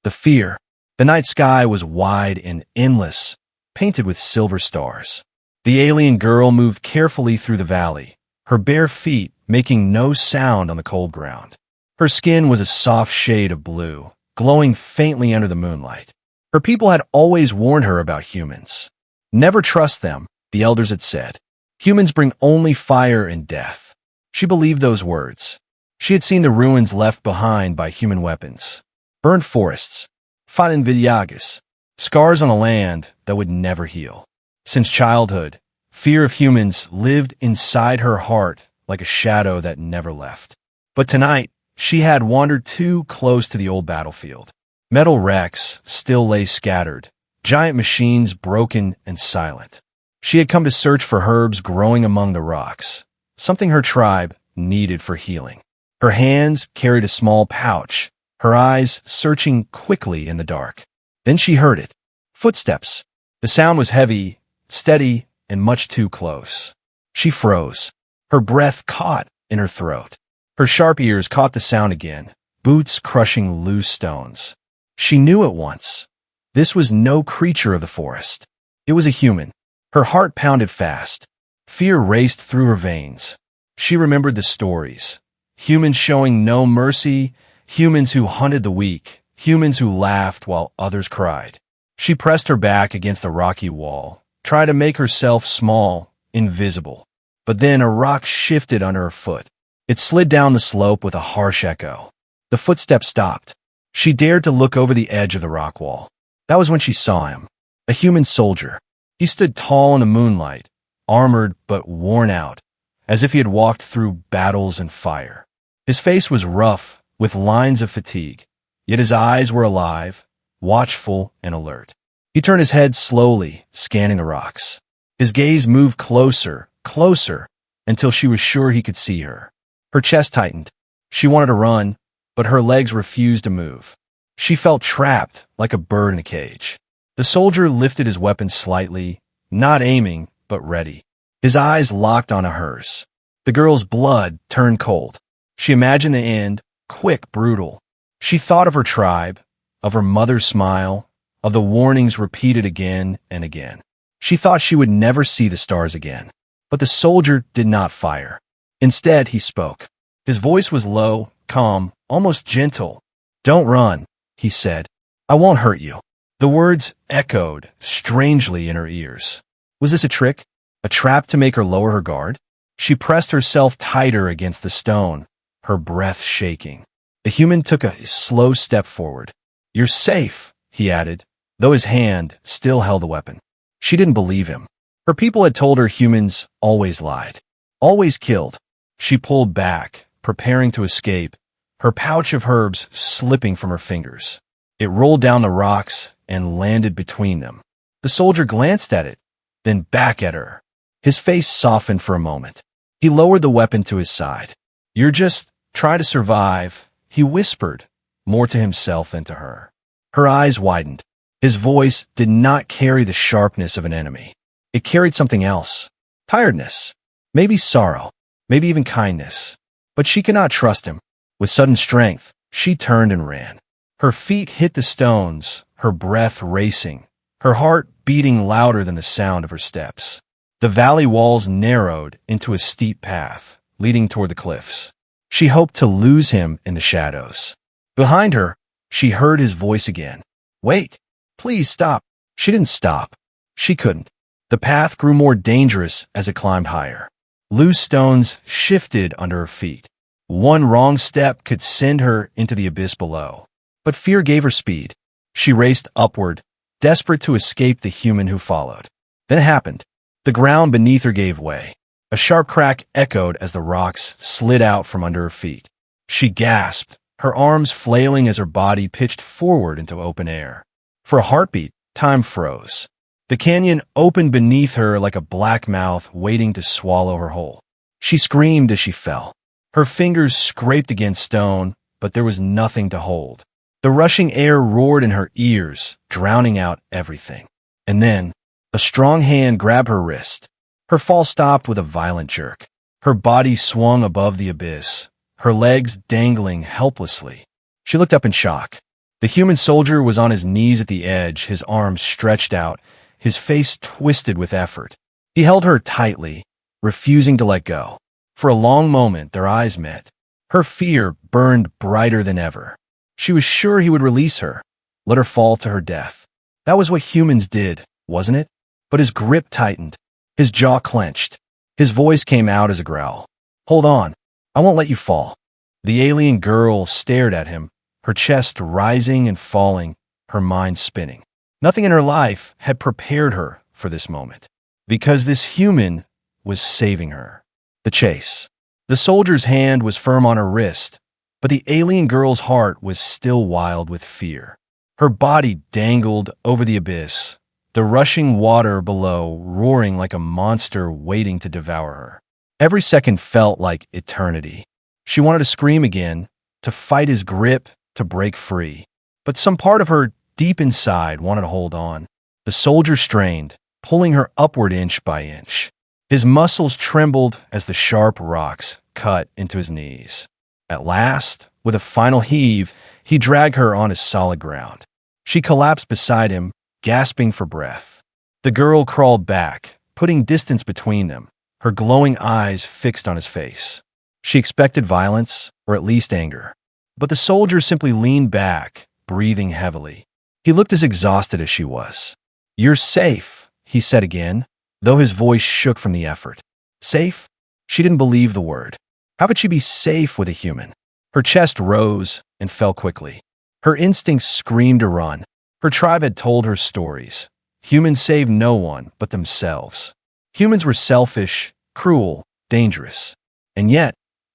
the fear. The night sky was wide and endless, painted with silver stars. The alien girl moved carefully through the valley, her bare feet making no sound on the cold ground. Her skin was a soft shade of blue, glowing faintly under the moonlight. Her people had always warned her about humans. Never trust them, the elders had said. Humans bring only fire and death. She believed those words. She had seen the ruins left behind by human weapons. Burned forests, fallen villages, scars on a land that would never heal. Since childhood, fear of humans lived inside her heart like a shadow that never left. But tonight, she had wandered too close to the old battlefield. Metal wrecks still lay scattered, giant machines broken and silent. She had come to search for herbs growing among the rocks, something her tribe needed for healing. Her hands carried a small pouch, her eyes searching quickly in the dark. Then she heard it. Footsteps. The sound was heavy, steady, and much too close. She froze. Her breath caught in her throat. Her sharp ears caught the sound again, boots crushing loose stones. She knew at once. This was no creature of the forest. It was a human. Her heart pounded fast. Fear raced through her veins. She remembered the stories. Humans showing no mercy, humans who hunted the weak, humans who laughed while others cried. She pressed her back against the rocky wall, tried to make herself small, invisible. But then a rock shifted under her foot. It slid down the slope with a harsh echo. The footsteps stopped. She dared to look over the edge of the rock wall. That was when she saw him. A human soldier. He stood tall in the moonlight, armored but worn out, as if he had walked through battles and fire. His face was rough, with lines of fatigue, yet his eyes were alive, watchful and alert. He turned his head slowly, scanning the rocks. His gaze moved closer, closer, until she was sure he could see her. Her chest tightened. She wanted to run, but her legs refused to move. She felt trapped, like a bird in a cage. The soldier lifted his weapon slightly, not aiming, but ready. His eyes locked onto hers. The girl's blood turned cold. She imagined the end, quick, brutal. She thought of her tribe, of her mother's smile, of the warnings repeated again and again. She thought she would never see the stars again. But the soldier did not fire. Instead, he spoke. His voice was low, calm, almost gentle. "Don't run," he said. "I won't hurt you." The words echoed strangely in her ears. Was this a trick? A trap to make her lower her guard? She pressed herself tighter against the stone, her breath shaking. The human took a slow step forward. "You're safe," he added, though his hand still held the weapon. She didn't believe him. Her people had told her humans always lied, always killed. She pulled back, preparing to escape, her pouch of herbs slipping from her fingers. It rolled down the rocks and landed between them. The soldier glanced at it, then back at her. His face softened for a moment. He lowered the weapon to his side. "You're just trying to survive," he whispered, more to himself than to her. Her eyes widened. His voice did not carry the sharpness of an enemy. It carried something else. Tiredness. Maybe sorrow. Maybe even kindness. But she could not trust him. With sudden strength, she turned and ran. Her feet hit the stones, her breath racing, her heart beating louder than the sound of her steps. The valley walls narrowed into a steep path, leading toward the cliffs. She hoped to lose him in the shadows. Behind her, she heard his voice again. "Wait, please stop." She didn't stop. She couldn't. The path grew more dangerous as it climbed higher. Loose stones shifted under her feet. One wrong step could send her into the abyss below. But fear gave her speed. She raced upward, desperate to escape the human who followed. Then it happened. The ground beneath her gave way. A sharp crack echoed as the rocks slid out from under her feet. She gasped, her arms flailing as her body pitched forward into open air. For a heartbeat, time froze. The canyon opened beneath her like a black mouth waiting to swallow her whole. She screamed as she fell. Her fingers scraped against stone, but there was nothing to hold. The rushing air roared in her ears, drowning out everything. And then, a strong hand grabbed her wrist. Her fall stopped with a violent jerk. Her body swung above the abyss, her legs dangling helplessly. She looked up in shock. The human soldier was on his knees at the edge, his arms stretched out, his face twisted with effort. He held her tightly, refusing to let go. For a long moment, their eyes met. Her fear burned brighter than ever. She was sure he would release her, let her fall to her death. That was what humans did, wasn't it? But his grip tightened. His jaw clenched. His voice came out as a growl. "Hold on. I won't let you fall." The alien girl stared at him, her chest rising and falling, her mind spinning. Nothing in her life had prepared her for this moment, because this human was saving her. The chase. The soldier's hand was firm on her wrist, but the alien girl's heart was still wild with fear. Her body dangled over the abyss, the rushing water below roaring like a monster waiting to devour her. Every second felt like eternity. She wanted to scream again, to fight his grip, to break free. But some part of her deep inside wanted to hold on. The soldier strained, pulling her upward inch by inch. His muscles trembled as the sharp rocks cut into his knees. At last, with a final heave, he dragged her onto solid ground. She collapsed beside him, gasping for breath. The girl crawled back, putting distance between them, her glowing eyes fixed on his face. She expected violence, or at least anger. But the soldier simply leaned back, breathing heavily. He looked as exhausted as she was. "You're safe," he said again, though his voice shook from the effort. Safe? She didn't believe the word. How could she be safe with a human? Her chest rose and fell quickly. Her instincts screamed to run. Her tribe had told her stories. Humans saved no one but themselves. Humans were selfish, cruel, dangerous. And yet,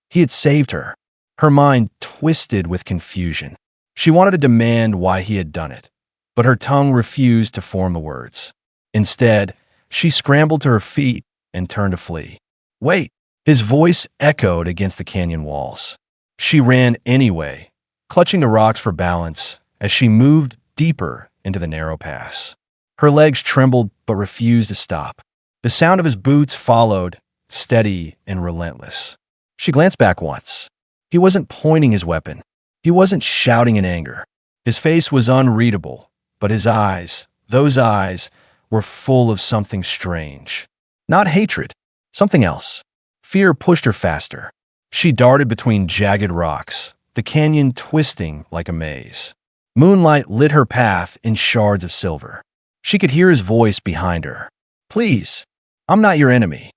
he had saved her. Her mind twisted with confusion. She wanted to demand why he had done it, but her tongue refused to form the words. Instead, she scrambled to her feet and turned to flee. "Wait!" His voice echoed against the canyon walls. She ran anyway, clutching the rocks for balance as she moved deeper into the narrow pass. Her legs trembled but refused to stop. The sound of his boots followed, steady and relentless. She glanced back once. He wasn't pointing his weapon. He wasn't shouting in anger. His face was unreadable, but his eyes, those eyes, were full of something strange. Not hatred, something else. Fear pushed her faster. She darted between jagged rocks, the canyon twisting like a maze. Moonlight lit her path in shards of silver. She could hear his voice behind her. "Please, I'm not your enemy."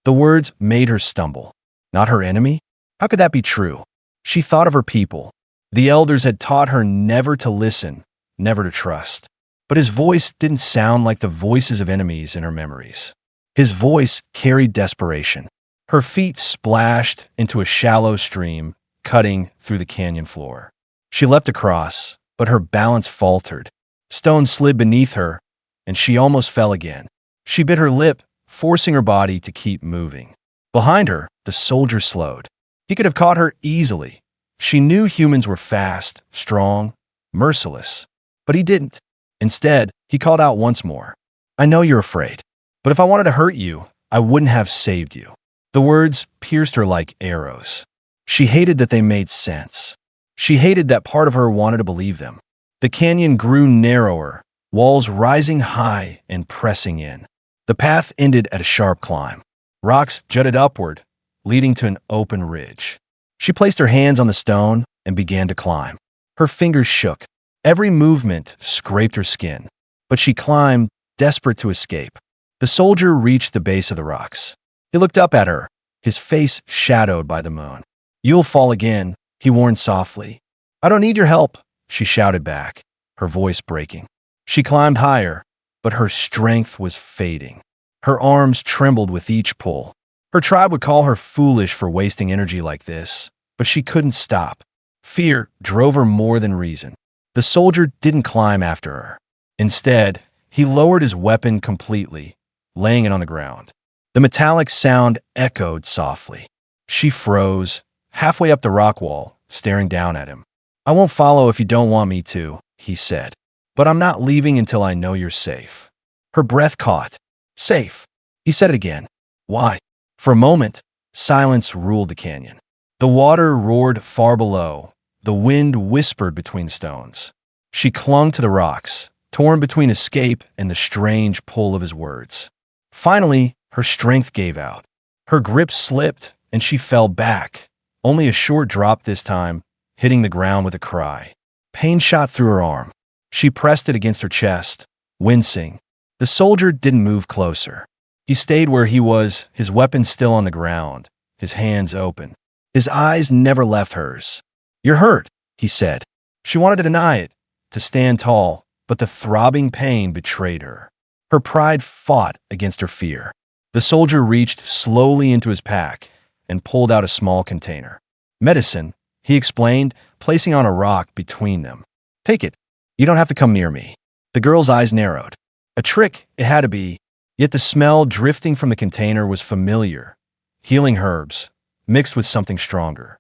The words made her stumble. Not her enemy? How could that be true? She thought of her people. The elders had taught her never to listen, never to trust. But his voice didn't sound like the voices of enemies in her memories. His voice carried desperation. Her feet splashed into a shallow stream, cutting through the canyon floor. She leapt across, but her balance faltered. Stones slid beneath her, and she almost fell again. She bit her lip, forcing her body to keep moving. Behind her, the soldier slowed. He could have caught her easily. She knew humans were fast, strong, merciless. But he didn't. Instead, he called out once more. "I know you're afraid, but if I wanted to hurt you, I wouldn't have saved you." The words pierced her like arrows. She hated that they made sense. She hated that part of her wanted to believe them. The canyon grew narrower, walls rising high and pressing in. The path ended at a sharp climb. Rocks jutted upward, leading to an open ridge. She placed her hands on the stone and began to climb. Her fingers shook. Every movement scraped her skin, but she climbed, desperate to escape. The soldier reached the base of the rocks. He looked up at her, his face shadowed by the moon. "You'll fall again," he warned softly. "I don't need your help," she shouted back, her voice breaking. She climbed higher, but her strength was fading. Her arms trembled with each pull. Her tribe would call her foolish for wasting energy like this, but she couldn't stop. Fear drove her more than reason. The soldier didn't climb after her. Instead, he lowered his weapon completely, laying it on the ground. The metallic sound echoed softly. She froze, halfway up the rock wall, staring down at him. "I won't follow if you don't want me to," he said. "But I'm not leaving until I know you're safe." Her breath caught. "Safe." He said it again. "Why?" For a moment, silence ruled the canyon. The water roared far below. The wind whispered between stones. She clung to the rocks, torn between escape and the strange pull of his words. Finally, her strength gave out. Her grip slipped, and she fell back, only a short drop this time, hitting the ground with a cry. Pain shot through her arm. She pressed it against her chest, wincing. The soldier didn't move closer. He stayed where he was, his weapon still on the ground, his hands open. His eyes never left hers. "You're hurt," he said. She wanted to deny it, to stand tall, but the throbbing pain betrayed her. Her pride fought against her fear. The soldier reached slowly into his pack and pulled out a small container. "Medicine," he explained, placing on a rock between them. "Take it. You don't have to come near me." The girl's eyes narrowed. A trick it had to be, yet the smell drifting from the container was familiar. Healing herbs, mixed with something stronger.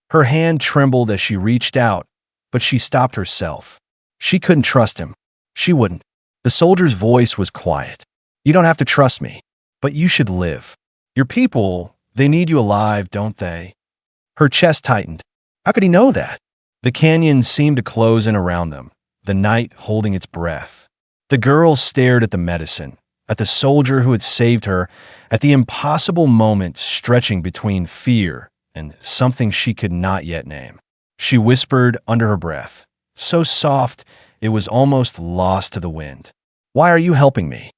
Her hand trembled as she reached out, but she stopped herself. She couldn't trust him. She wouldn't. The soldier's voice was quiet. "You don't have to trust me, but you should live. Your people, they need you alive, don't they?" Her chest tightened. How could he know that? The canyon seemed to close in around them, the night holding its breath. The girl stared at the medicine, at the soldier who had saved her, at the impossible moment stretching between fear and something she could not yet name. She whispered under her breath, so soft it was almost lost to the wind. "Why are you helping me?"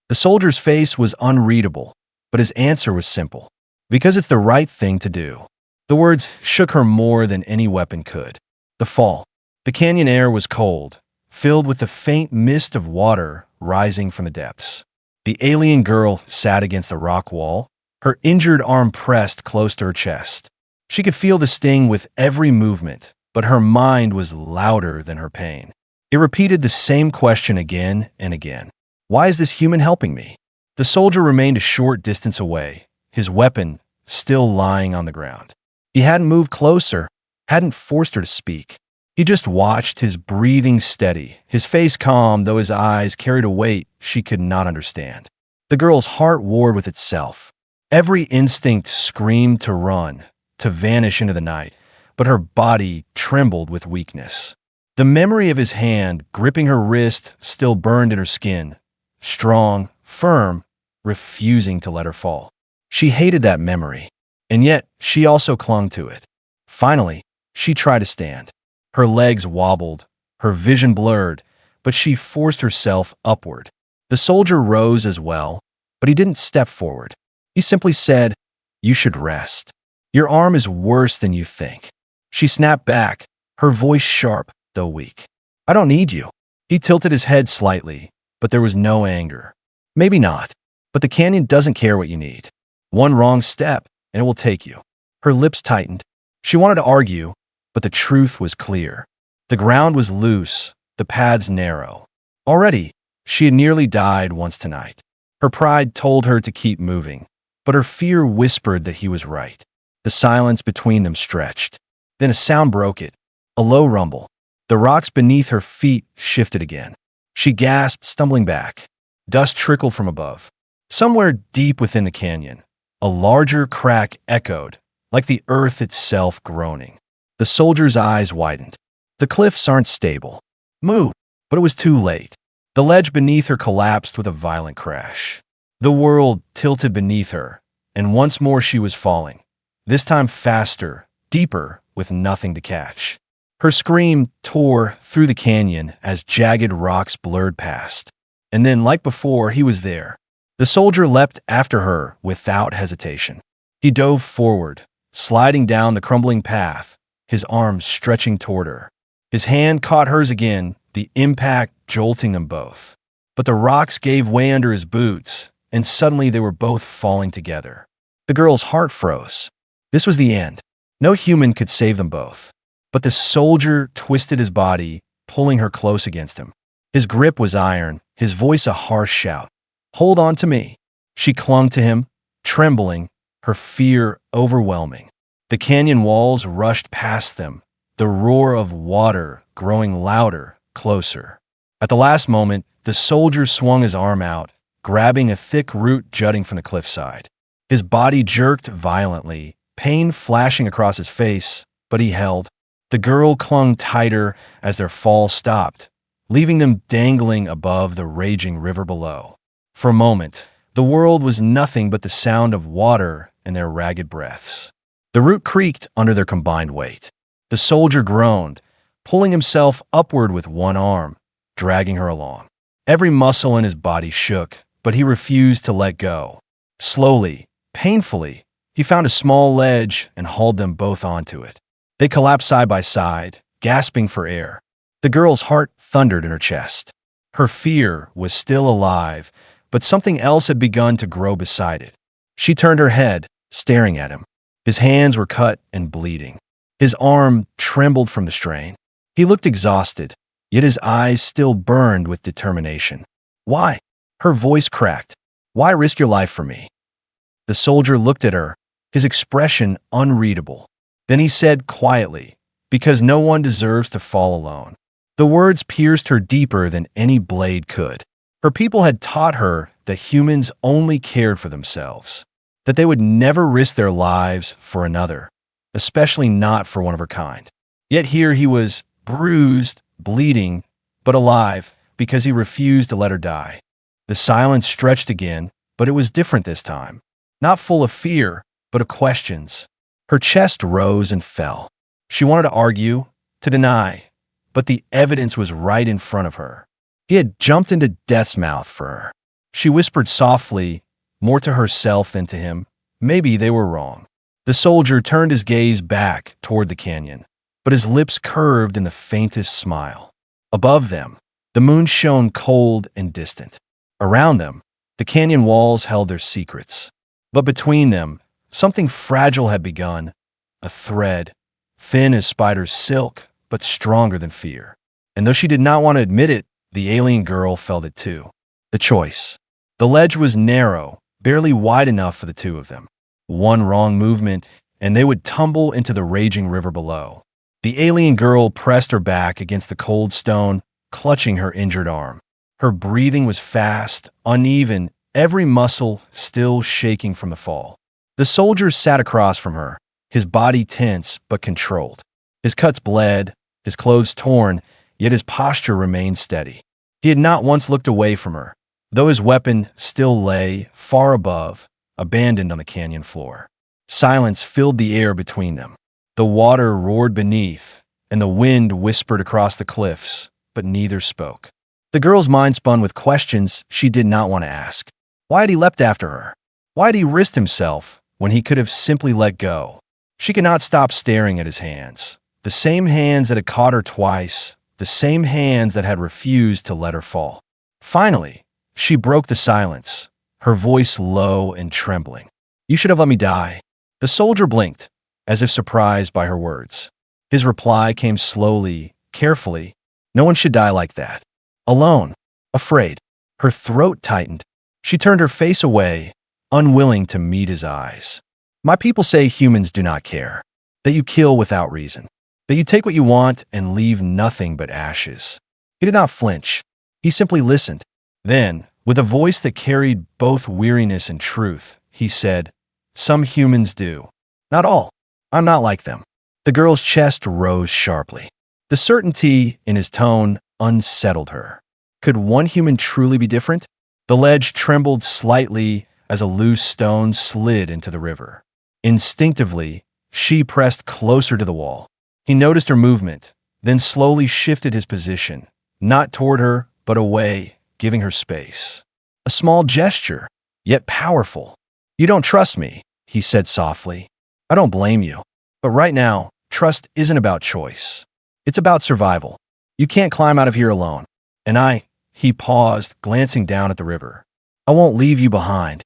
The soldier's face was unreadable, but his answer was simple. "Because it's the right thing to do." The words shook her more than any weapon could. The fall. The canyon air was cold, filled with the faint mist of water rising from the depths. The alien girl sat against the rock wall, her injured arm pressed close to her chest. She could feel the sting with every movement, but her mind was louder than her pain. It repeated the same question again and again. "Why is this human helping me?" The soldier remained a short distance away, his weapon still lying on the ground. He hadn't moved closer, hadn't forced her to speak. He just watched, his breathing steady, his face calm, though his eyes carried a weight she could not understand. The girl's heart warred with itself. Every instinct screamed to run, to vanish into the night, but her body trembled with weakness. The memory of his hand gripping her wrist still burned in her skin, strong, firm, refusing to let her fall. She hated that memory, and yet she also clung to it. Finally, she tried to stand. Her legs wobbled, her vision blurred, but she forced herself upward. The soldier rose as well, but he didn't step forward. He simply said, "You should rest. Your arm is worse than you think." She snapped back, her voice sharp, though weak. "I don't need you." He tilted his head slightly, but there was no anger. "Maybe not, but the canyon doesn't care what you need. One wrong step, and it will take you." Her lips tightened. She wanted to argue, but the truth was clear. The ground was loose, the paths narrow. Already, she had nearly died once tonight. Her pride told her to keep moving, but her fear whispered that he was right. The silence between them stretched. Then a sound broke it, a low rumble. The rocks beneath her feet shifted again. She gasped, stumbling back. Dust trickled from above. Somewhere deep within the canyon, a larger crack echoed, like the earth itself groaning. The soldier's eyes widened. The cliffs aren't stable. Move! But it was too late. The ledge beneath her collapsed with a violent crash. The world tilted beneath her, and once more she was falling, this time faster, deeper, with nothing to catch. Her scream tore through the canyon as jagged rocks blurred past. And then, like before, he was there. The soldier leapt after her without hesitation. He dove forward, sliding down the crumbling path, his arms stretching toward her. His hand caught hers again, the impact jolting them both. But the rocks gave way under his boots, and suddenly they were both falling together. The girl's heart froze. This was the end. No human could save them both. But the soldier twisted his body, pulling her close against him. His grip was iron, his voice a harsh shout. "Hold on to me." She clung to him, trembling, her fear overwhelming. The canyon walls rushed past them, the roar of water growing louder, closer. At the last moment, the soldier swung his arm out, grabbing a thick root jutting from the cliffside. His body jerked violently, pain flashing across his face, but he held. The girl clung tighter as their fall stopped, leaving them dangling above the raging river below. For a moment, the world was nothing but the sound of water and their ragged breaths. The root creaked under their combined weight. The soldier groaned, pulling himself upward with one arm, dragging her along. Every muscle in his body shook, but he refused to let go. Slowly, painfully, he found a small ledge and hauled them both onto it. They collapsed side by side, gasping for air. The girl's heart thundered in her chest. Her fear was still alive, but something else had begun to grow beside it. She turned her head, staring at him. His hands were cut and bleeding. His arm trembled from the strain. He looked exhausted, yet his eyes still burned with determination. Why? Her voice cracked. Why risk your life for me? The soldier looked at her, his expression unreadable. Then he said quietly, "Because no one deserves to fall alone." The words pierced her deeper than any blade could. Her people had taught her that humans only cared for themselves, that they would never risk their lives for another, especially not for one of her kind. Yet here he was, bruised, bleeding, but alive, because he refused to let her die. The silence stretched again, but it was different this time. Not full of fear, but of questions. Her chest rose and fell. She wanted to argue, to deny, but the evidence was right in front of her. He had jumped into death's mouth for her. She whispered softly, more to herself than to him, maybe they were wrong. The soldier turned his gaze back toward the canyon, but his lips curved in the faintest smile. Above them, the moon shone cold and distant. Around them, the canyon walls held their secrets. But between them, something fragile had begun, a thread, thin as spider's silk, but stronger than fear. And though she did not want to admit it, the alien girl felt it too. The choice. The ledge was narrow, barely wide enough for the two of them. One wrong movement, and they would tumble into the raging river below. The alien girl pressed her back against the cold stone, clutching her injured arm. Her breathing was fast, uneven, every muscle still shaking from the fall. The soldier sat across from her, his body tense but controlled. His cuts bled, his clothes torn, yet his posture remained steady. He had not once looked away from her, though his weapon still lay far above, abandoned on the canyon floor. Silence filled the air between them. The water roared beneath, and the wind whispered across the cliffs, but neither spoke. The girl's mind spun with questions she did not want to ask. Why had he leapt after her? Why had he risked himself when he could have simply let go? She could not stop staring at his hands. The same hands that had caught her twice, the same hands that had refused to let her fall. Finally, she broke the silence, her voice low and trembling. "You should have let me die." The soldier blinked, as if surprised by her words. His reply came slowly, carefully. "No one should die like that. Alone. Afraid." Her throat tightened. She turned her face away, unwilling to meet his eyes. "My people say humans do not care, that you kill without reason, that you take what you want and leave nothing but ashes." He did not flinch. He simply listened. Then, with a voice that carried both weariness and truth, he said, "Some humans do. Not all. I'm not like them." The girl's chest rose sharply. The certainty in his tone unsettled her. Could one human truly be different? The ledge trembled slightly as a loose stone slid into the river. Instinctively, she pressed closer to the wall. He noticed her movement, then slowly shifted his position, not toward her, but away, giving her space. A small gesture, yet powerful. "You don't trust me," he said softly. "I don't blame you. But right now, trust isn't about choice. It's about survival. You can't climb out of here alone. And he paused, glancing down at the river. "I won't leave you behind."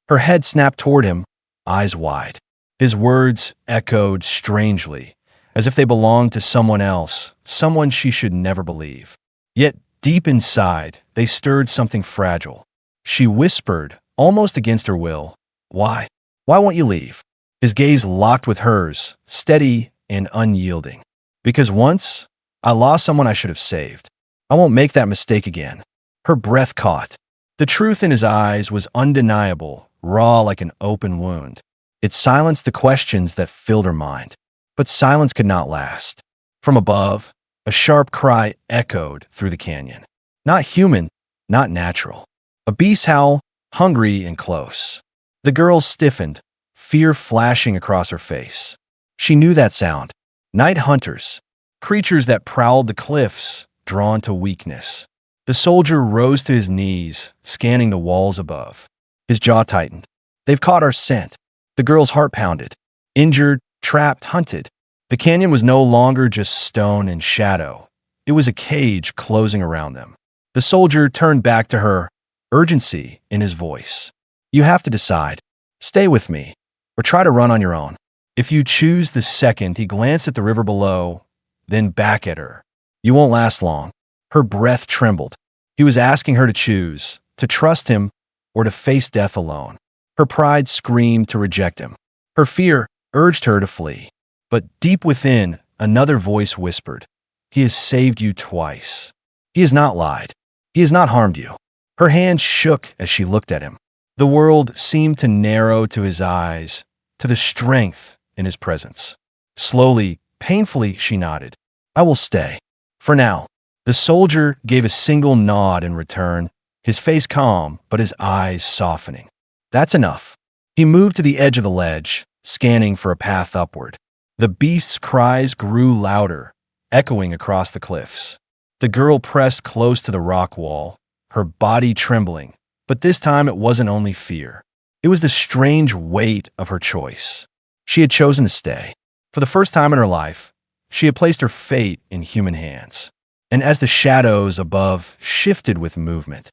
Her head snapped toward him, eyes wide. His words echoed strangely, as if they belonged to someone else, someone she should never believe. Yet, deep inside, they stirred something fragile. She whispered, almost against her will, "Why? Why won't you leave?" His gaze locked with hers, steady and unyielding. "Because once, I lost someone I should have saved. I won't make that mistake again." Her breath caught. The truth in his eyes was undeniable, raw like an open wound. It silenced the questions that filled her mind. But silence could not last. From above, a sharp cry echoed through the canyon. Not human, not natural. A beast howl, hungry and close. The girl stiffened, fear flashing across her face. She knew that sound. Night hunters, creatures that prowled the cliffs, drawn to weakness. The soldier rose to his knees, scanning the walls above. His jaw tightened. They've caught our scent. The girl's heart pounded. Injured, trapped, hunted. The canyon was no longer just stone and shadow. It was a cage closing around them. The soldier turned back to her, urgency in his voice. You have to decide. Stay with me, or try to run on your own. If you choose the second, he glanced at the river below, then back at her. You won't last long. Her breath trembled. He was asking her to choose, to trust him, or to face death alone. Her pride screamed to reject him. Her fear urged her to flee. But deep within, another voice whispered, he has saved you twice. He has not lied. He has not harmed you. Her hand shook as she looked at him. The world seemed to narrow to his eyes, to the strength in his presence. Slowly, painfully, she nodded. I will stay. For now. The soldier gave a single nod in return, his face calm, but his eyes softening. That's enough. He moved to the edge of the ledge, scanning for a path upward. The beast's cries grew louder, echoing across the cliffs. The girl pressed close to the rock wall, her body trembling, but this time it wasn't only fear. It was the strange weight of her choice. She had chosen to stay. For the first time in her life, she had placed her fate in human hands. And as the shadows above shifted with movement,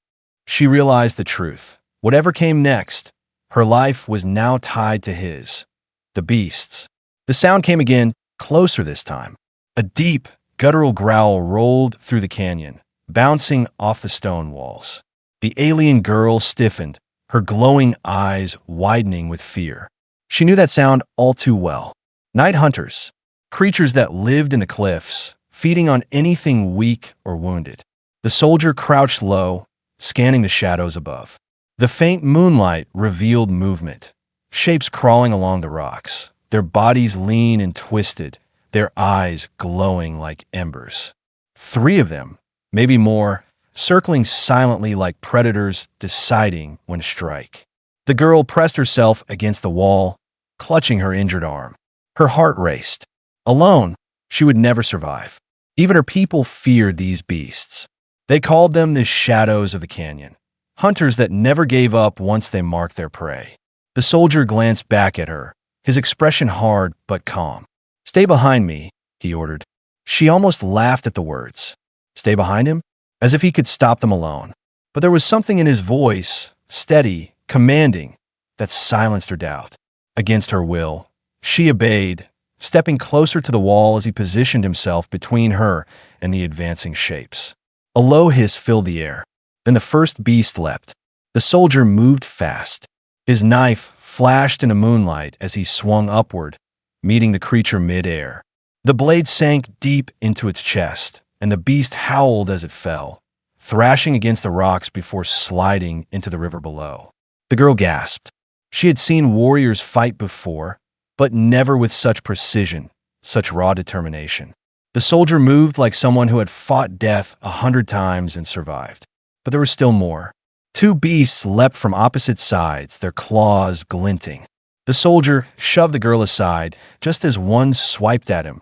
she realized the truth. Whatever came next, her life was now tied to his, the beast's. The sound came again, closer this time. A deep, guttural growl rolled through the canyon, bouncing off the stone walls. The alien girl stiffened, her glowing eyes widening with fear. She knew that sound all too well. Night hunters, creatures that lived in the cliffs, feeding on anything weak or wounded. The soldier crouched low, scanning the shadows above. The faint moonlight revealed movement, shapes crawling along the rocks, their bodies lean and twisted, their eyes glowing like embers. 3 of them, maybe more, circling silently like predators deciding when to strike. The girl pressed herself against the wall, clutching her injured arm. Her heart raced. Alone, she would never survive. Even her people feared these beasts. They called them the shadows of the canyon, hunters that never gave up once they marked their prey. The soldier glanced back at her, his expression hard but calm. Stay behind me, he ordered. She almost laughed at the words. Stay behind him? As if he could stop them alone. But there was something in his voice, steady, commanding, that silenced her doubt. Against her will, she obeyed, stepping closer to the wall as he positioned himself between her and the advancing shapes. A low hiss filled the air. Then the first beast leapt. The soldier moved fast. His knife flashed in the moonlight as he swung upward, meeting the creature mid-air. The blade sank deep into its chest, and the beast howled as it fell, thrashing against the rocks before sliding into the river below. The girl gasped. She had seen warriors fight before, but never with such precision, such raw determination. The soldier moved like someone who had fought death 100 times and survived. But there was still more. 2 beasts leapt from opposite sides, their claws glinting. The soldier shoved the girl aside just as one swiped at him,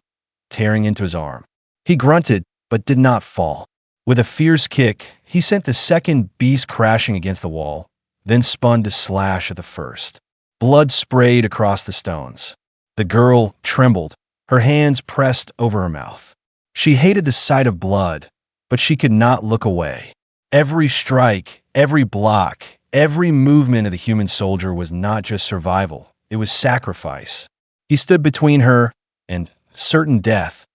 tearing into his arm. He grunted, but did not fall. With a fierce kick, he sent the second beast crashing against the wall, then spun to slash at the first. Blood sprayed across the stones. The girl trembled, her hands pressed over her mouth. She hated the sight of blood, but she could not look away. Every strike, every block, every movement of the human soldier was not just survival, it was sacrifice. He stood between her and certain death,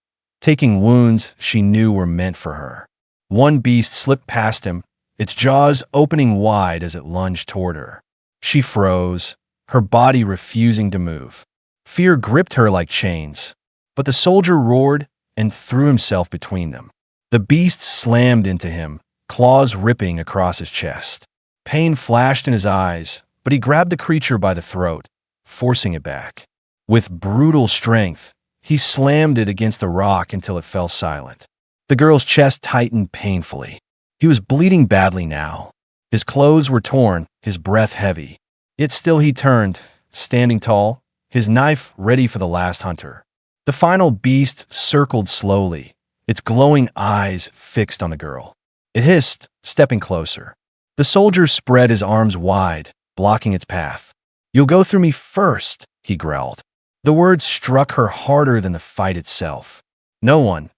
taking wounds she knew were meant for her. One beast slipped past him, its jaws opening wide as it lunged toward her. She froze, her body refusing to move. Fear gripped her like chains, but the soldier roared and threw himself between them. The beast slammed into him, claws ripping across his chest. Pain flashed in his eyes, but he grabbed the creature by the throat, forcing it back. With brutal strength, He slammed it against the rock until it fell silent. The girl's chest tightened painfully. He was bleeding badly now. His clothes were torn, his breath heavy. Yet still he turned, standing tall, his knife ready for the last hunter. The final beast circled slowly, its glowing eyes fixed on the girl. It hissed, stepping closer. The soldier spread his arms wide, blocking its path. "You'll go through me first," he growled. The words struck her harder than the fight itself. No one,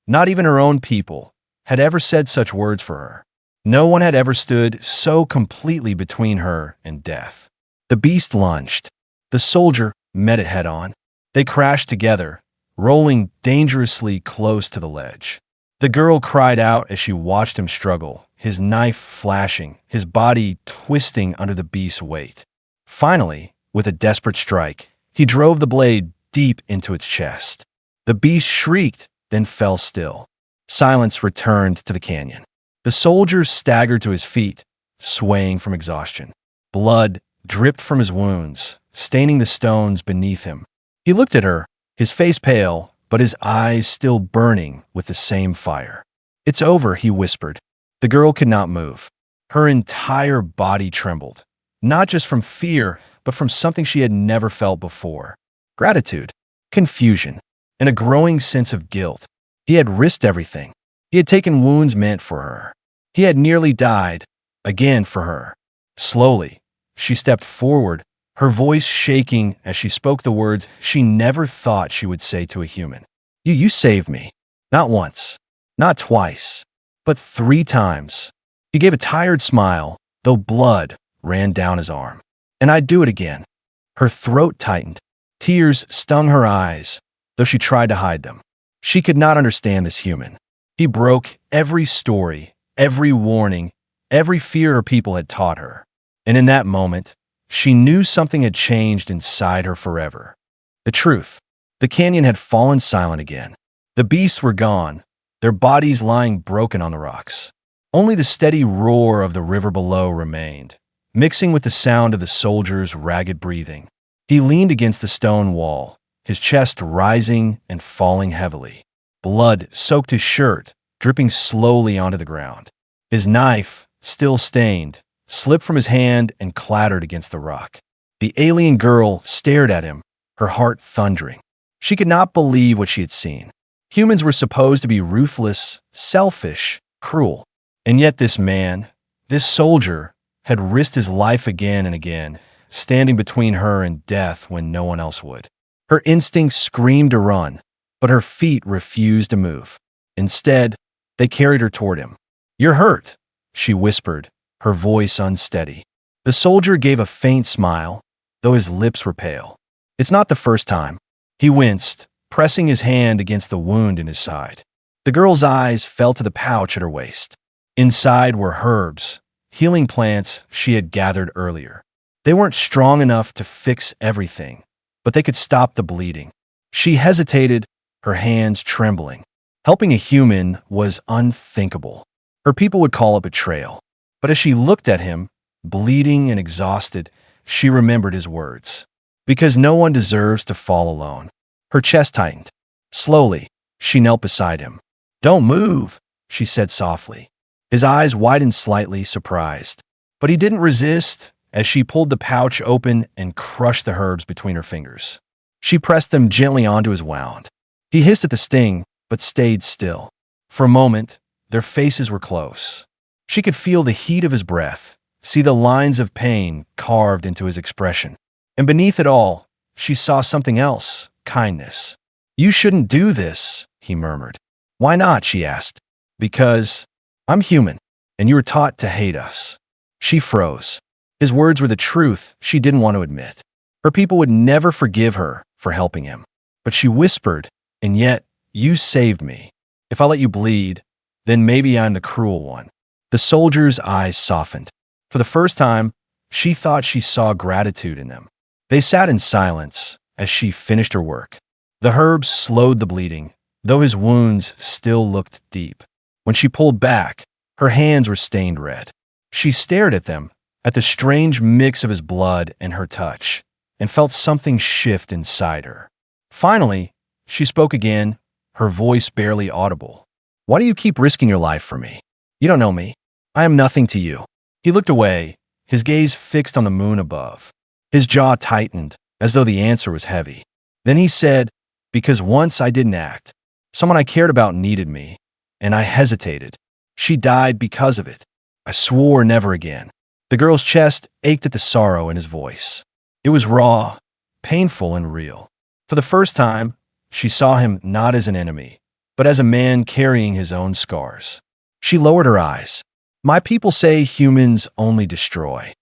not even her own people, had ever said such words for her. No one had ever stood so completely between her and death. The beast lunged. The soldier met it head-on. They crashed together, rolling dangerously close to the ledge. The girl cried out as she watched him struggle, his knife flashing, his body twisting under the beast's weight. Finally, with a desperate strike, he drove the blade deep into its chest. The beast shrieked, then fell still. Silence returned to the canyon. The soldier staggered to his feet, swaying from exhaustion. Blood dripped from his wounds, staining the stones beneath him. He looked at her, his face pale, but his eyes still burning with the same fire. "It's over," he whispered. The girl could not move. Her entire body trembled, not just from fear, but from something she had never felt before. Gratitude, confusion, and a growing sense of guilt. He had risked everything. He had taken wounds meant for her. He had nearly died, again for her. Slowly, she stepped forward, her voice shaking as she spoke the words she never thought she would say to a human. You saved me. Not once, not twice, but 3 times." He gave a tired smile, though blood ran down his arm. "And I'd do it again." Her throat tightened. Tears stung her eyes, though she tried to hide them. She could not understand this human. He broke every story, every warning, every fear her people had taught her. And in that moment, she knew something had changed inside her forever. The truth. The canyon had fallen silent again. The beasts were gone, their bodies lying broken on the rocks. Only the steady roar of the river below remained, mixing with the sound of the soldier's ragged breathing. He leaned against the stone wall, his chest rising and falling heavily. Blood soaked his shirt, dripping slowly onto the ground. His knife, still stained, slipped from his hand and clattered against the rock. The alien girl stared at him, her heart thundering. She could not believe what she had seen. Humans were supposed to be ruthless, selfish, cruel. And yet this man, this soldier, had risked his life again and again, standing between her and death when no one else would. Her instincts screamed to run, but her feet refused to move. Instead, they carried her toward him. "You're hurt," she whispered, her voice unsteady. The soldier gave a faint smile, though his lips were pale. "It's not the first time." He winced, pressing his hand against the wound in his side. The girl's eyes fell to the pouch at her waist. Inside were herbs, healing plants she had gathered earlier. They weren't strong enough to fix everything, but they could stop the bleeding. She hesitated, her hands trembling. Helping a human was unthinkable. Her people would call it betrayal. But as she looked at him, bleeding and exhausted, she remembered his words. Because no one deserves to fall alone. Her chest tightened. Slowly, she knelt beside him. "Don't move," she said softly. His eyes widened slightly, surprised. But he didn't resist as she pulled the pouch open and crushed the herbs between her fingers. She pressed them gently onto his wound. He hissed at the sting, but stayed still. For a moment, their faces were close. She could feel the heat of his breath, see the lines of pain carved into his expression. And beneath it all, she saw something else, kindness. "You shouldn't do this," he murmured. "Why not?" she asked. "Because I'm human, and you were taught to hate us." She froze. His words were the truth she didn't want to admit. Her people would never forgive her for helping him. But she whispered, "And yet, you saved me. If I let you bleed, then maybe I'm the cruel one." The soldier's eyes softened. For the first time, she thought she saw gratitude in them. They sat in silence as she finished her work. The herbs slowed the bleeding, though his wounds still looked deep. When she pulled back, her hands were stained red. She stared at them, at the strange mix of his blood and her touch, and felt something shift inside her. Finally, She spoke again, her voice barely audible. Why do you keep risking your life for me? You don't know me. I am nothing to you. He looked away, his gaze fixed on the moon above. His jaw tightened, as though the answer was heavy. Then he said, because once I didn't act. Someone I cared about needed me, and I hesitated. She died because of it. I swore never again. The girl's chest ached at the sorrow in his voice. It was raw, painful, and real. For the first time, she saw him not as an enemy, but as a man carrying his own scars. She lowered her eyes. My people say humans only destroy.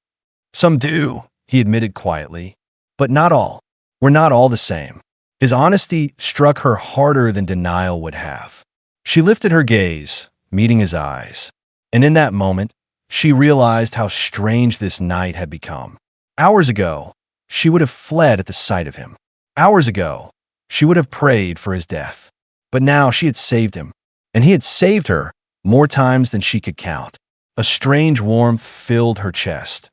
Some do, he admitted quietly, but not all. We're not all the same. His honesty struck her harder than denial would have. She lifted her gaze, meeting his eyes, and in that moment, she realized how strange this night had become. Hours ago, she would have fled at the sight of him. Hours ago, she would have prayed for his death. But now she had saved him, and he had saved her more times than she could count. A strange warmth filled her chest,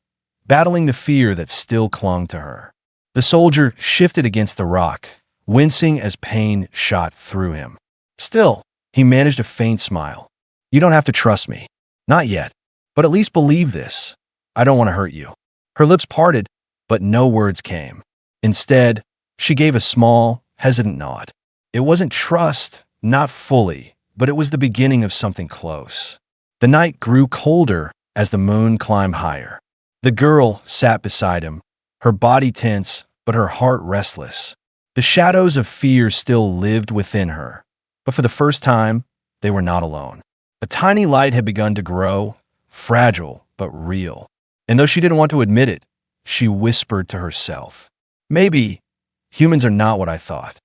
battling the fear that still clung to her. The soldier shifted against the rock, wincing as pain shot through him. Still, he managed a faint smile. You don't have to trust me. Not yet. But at least believe this. I don't want to hurt you. Her lips parted, but no words came. Instead, she gave a small, hesitant nod. It wasn't trust, not fully, but it was the beginning of something close. The night grew colder as the moon climbed higher. The girl sat beside him, her body tense, but her heart restless. The shadows of fear still lived within her, but for the first time, they were not alone. A tiny light had begun to grow, fragile but real. And though she didn't want to admit it, she whispered to herself, maybe humans are not what I thought.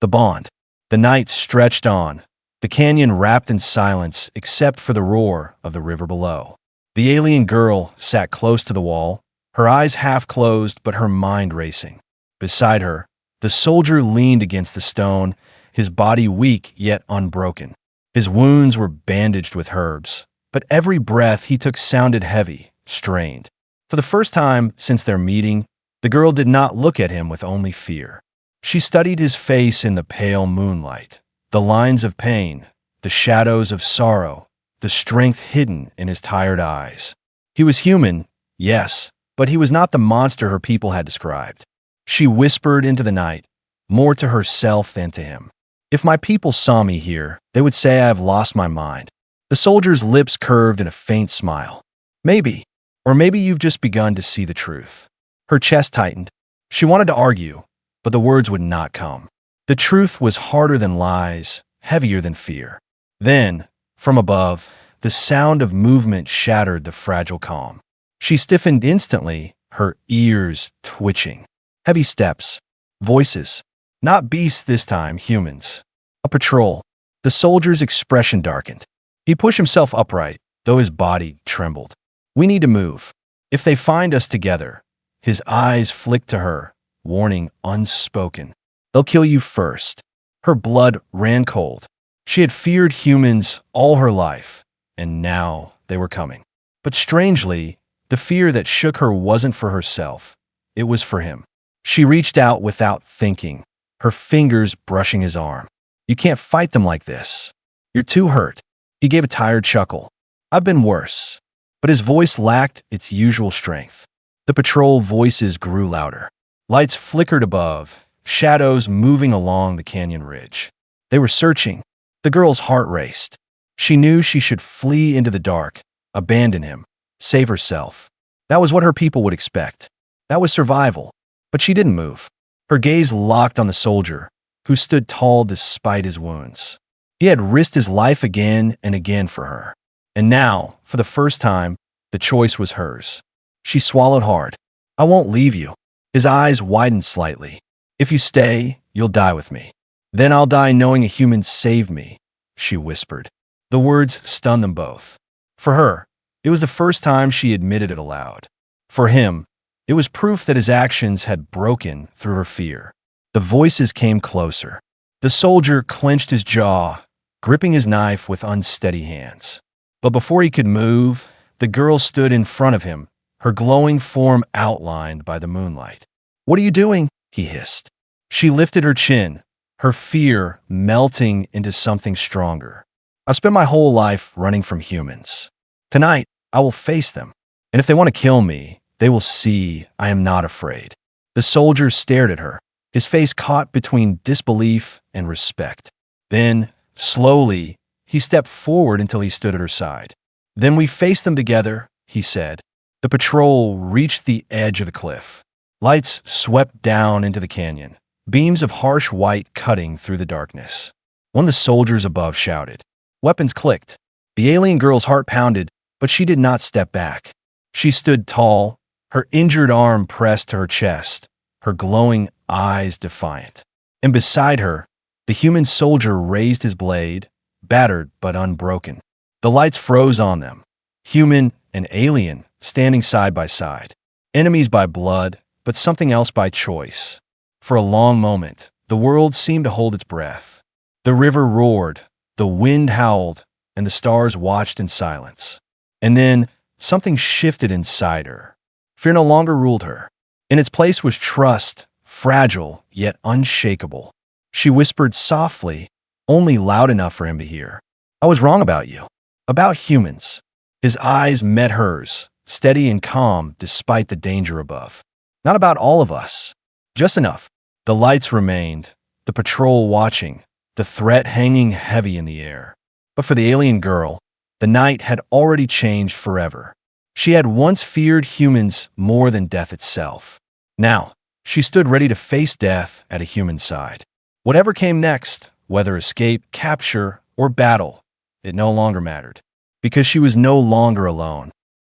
The bond. The night stretched on, the canyon wrapped in silence except for the roar of the river below. The alien girl sat close to the wall, her eyes half closed but her mind racing. Beside her, the soldier leaned against the stone, his body weak yet unbroken. His wounds were bandaged with herbs, but every breath he took sounded heavy, strained. For the first time since their meeting, the girl did not look at him with only fear. She studied his face in the pale moonlight, the lines of pain, the shadows of sorrow, the strength hidden in his tired eyes. He was human, yes, but he was not the monster her people had described. She whispered into the night, more to herself than to him. If my people saw me here, they would say I have lost my mind. The soldier's lips curved in a faint smile. Maybe, or maybe you've just begun to see the truth. Her chest tightened. She wanted to argue, but the words would not come. The truth was harder than lies, heavier than fear. Then, from above, the sound of movement shattered the fragile calm. She stiffened instantly, her ears twitching. Heavy steps, voices. Not beasts this time, humans. A patrol. The soldier's expression darkened. He pushed himself upright, though his body trembled. We need to move. If they find us together. His eyes flicked to her, warning unspoken. They'll kill you first. Her blood ran cold. She had feared humans all her life, and now they were coming. But strangely, the fear that shook her wasn't for herself. It was for him. She reached out without thinking, her fingers brushing his arm. You can't fight them like this. You're too hurt. He gave a tired chuckle. I've been worse. But his voice lacked its usual strength. The patrol voices grew louder. Lights flickered above, shadows moving along the canyon ridge. They were searching. The girl's heart raced. She knew she should flee into the dark, abandon him, save herself. That was what her people would expect. That was survival. But she didn't move. Her gaze locked on the soldier, who stood tall despite his wounds. He had risked his life again and again for her. And now, for the first time, the choice was hers. She swallowed hard. I won't leave you. His eyes widened slightly. If you stay, you'll die with me. Then I'll die knowing a human saved me, she whispered. The words stunned them both. For her, it was the first time she admitted it aloud. For him, it was proof that his actions had broken through her fear. The voices came closer. The soldier clenched his jaw, gripping his knife with unsteady hands. But before he could move, the girl stood in front of him, her glowing form outlined by the moonlight. What are you doing? He hissed. She lifted her chin, her fear melting into something stronger. I've spent my whole life running from humans. Tonight, I will face them. And if they want to kill me, they will see I am not afraid. The soldier stared at her, his face caught between disbelief and respect. Then, slowly, he stepped forward until he stood at her side. Then we faced them together, he said. The patrol reached the edge of the cliff. Lights swept down into the canyon, beams of harsh white cutting through the darkness. One of the soldiers above shouted. Weapons clicked. The alien girl's heart pounded, but she did not step back. She stood tall, her injured arm pressed to her chest, her glowing eyes defiant. And beside her, the human soldier raised his blade, battered but unbroken. The lights froze on them, human and alien, standing side by side. Enemies by blood, but something else by choice. For a long moment, the world seemed to hold its breath. The river roared, the wind howled, and the stars watched in silence. And then, something shifted inside her. Fear no longer ruled her. In its place was trust, fragile yet unshakable. She whispered softly, only loud enough for him to hear. I was wrong about you. About humans. His eyes met hers, steady and calm despite the danger above. Not about all of us. Just enough. The lights remained, the patrol watching, the threat hanging heavy in the air. But for the alien girl, the night had already changed forever. She had once feared humans more than death itself. Now, she stood ready to face death at a human side. Whatever came next, whether escape, capture, or battle, it no longer mattered. Because she was no longer alone.